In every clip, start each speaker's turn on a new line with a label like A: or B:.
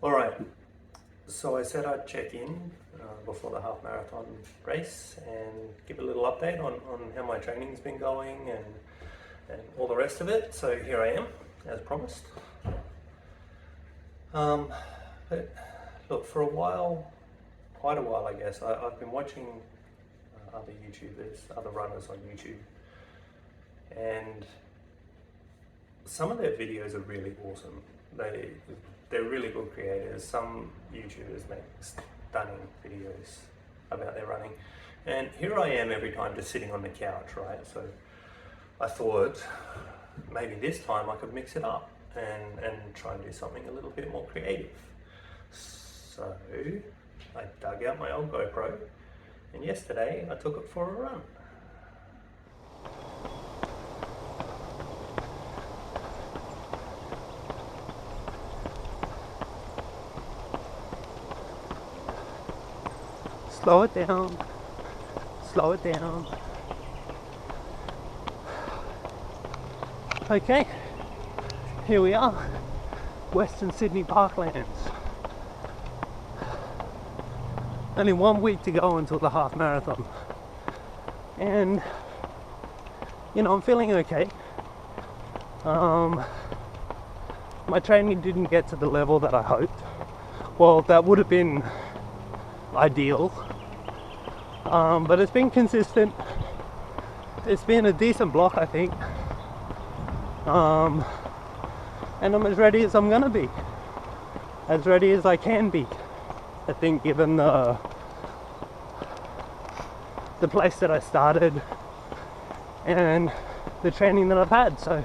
A: Alright, so I said I'd check in before the half marathon race and give a little update on how my training's been going and all the rest of it. So here I am, as promised. But look, for a while, quite a while I guess, I've been watching other YouTubers, other runners on YouTube, and some of their videos are really awesome. They're really good creators. Some YouTubers make stunning videos about their running. And here I am every time just sitting on the couch, right? So I thought maybe this time I could mix it up and try and do something a little bit more creative. So I dug out my old GoPro and yesterday I took it for a run. Slow it down, slow it down. Okay, here we are, Western Sydney Parklands. Only 1 week to go until the half marathon. And, you know, I'm feeling okay. My training didn't get to the level that I hoped. Well, that would have been ideal. But it's been consistent. It's been a decent block, I think. And I'm as ready as I'm gonna be. As ready as I can be. I think, given the place that I started and the training that I've had. So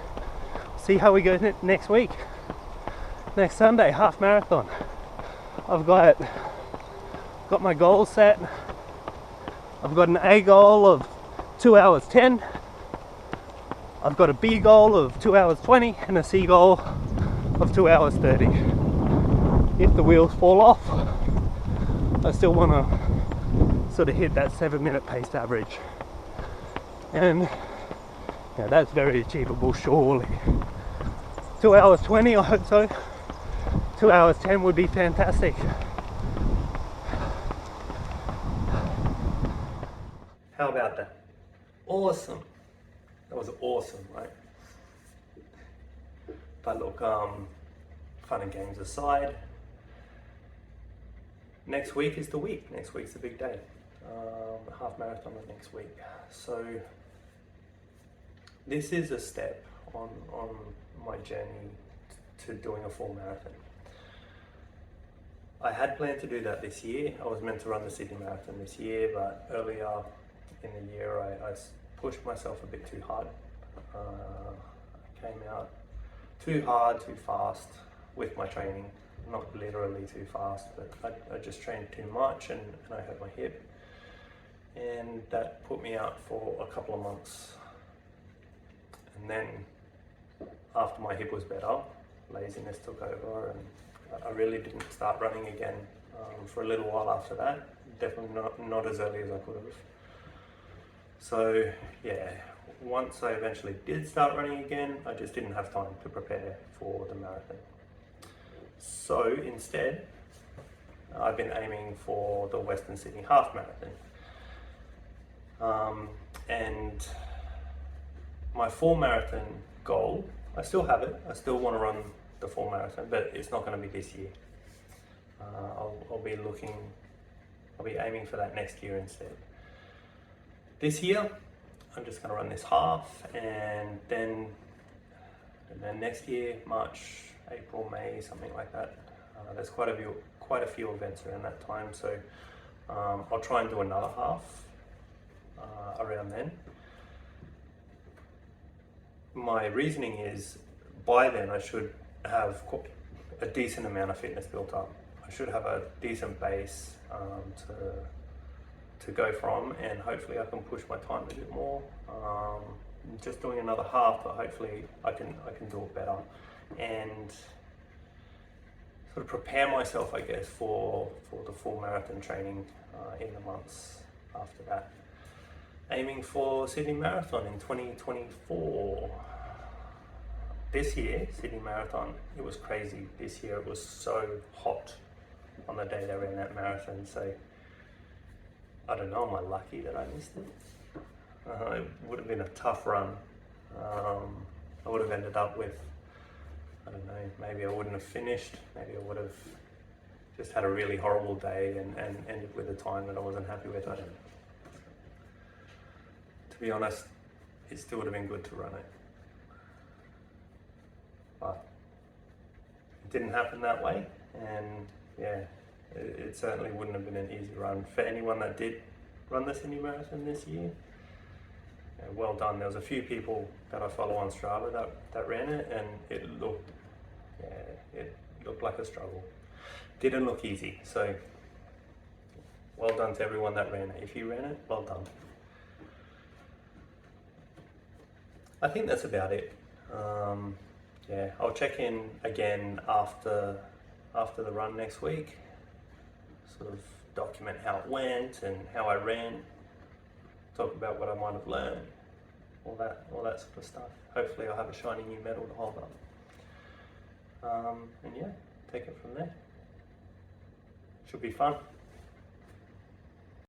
A: see how we go next week. Next Sunday, half marathon. I've got my goals set. I've got an A goal of 2 hours 10. I've got a B goal of 2 hours 20 and a C goal of 2 hours 30. If the wheels fall off, I still want to sort of hit that 7-minute pace average. And yeah, that's very achievable, surely. 2 hours 20, I hope so. 2 hours 10 would be fantastic. How about that? Awesome. That was awesome, right? But look, fun and games aside, next week is the week. Next week's the big day. Half marathon next week. So this is a step on my journey to doing a full marathon. I had planned to do that this year. I was meant to run the Sydney Marathon this year, but earlier in the year I pushed myself a bit too hard. I came out too hard, too fast with my training. Not literally too fast, but I just trained too much and I hurt my hip. And that put me out for a couple of months. And then after my hip was better, laziness took over and I really didn't start running again for a little while after that. Definitely not as early as I could have. So yeah, once I eventually did start running again, I just didn't have time to prepare for the marathon. So instead, I've been aiming for the Western Sydney Half Marathon. And my full marathon goal, I still have it. I still want to run the full marathon, but it's not going to be this year. I'll be aiming for that next year instead. This year, I'm just going to run this half, and then next year, March, April, May, something like that. There's quite a few events around that time, so I'll try and do another half around then. My reasoning is, by then I should have a decent amount of fitness built up. I should have a decent base to go from, and hopefully I can push my time a bit more. Just doing another half, but hopefully I can do it better and sort of prepare myself, I guess, for the full marathon training in the months after that. Aiming for Sydney Marathon in 2024. this year, Sydney Marathon, it was crazy. This year it was so hot on the day they ran that marathon. So I don't know, am I lucky that I missed it? It would have been a tough run. I would have ended up with, I don't know, maybe I wouldn't have finished. Maybe I would have just had a really horrible day and ended with a time that I wasn't happy with. I don't know. To be honest, it still would have been good to run it. But it didn't happen that way, and yeah, it certainly wouldn't have been an easy run. For anyone that did run the Sydney Marathon this year, yeah, well done. There was a few people that I follow on Strava that ran it, and it looked like a struggle. Didn't look easy, so well done to everyone that ran it. If you ran it, well done. I think that's about it. Yeah, I'll check in again after the run next week, sort of document how it went and how I ran, talk about what I might have learned, all that sort of stuff. Hopefully I'll have a shiny new medal to hold up. And yeah, take it from there. Should be fun.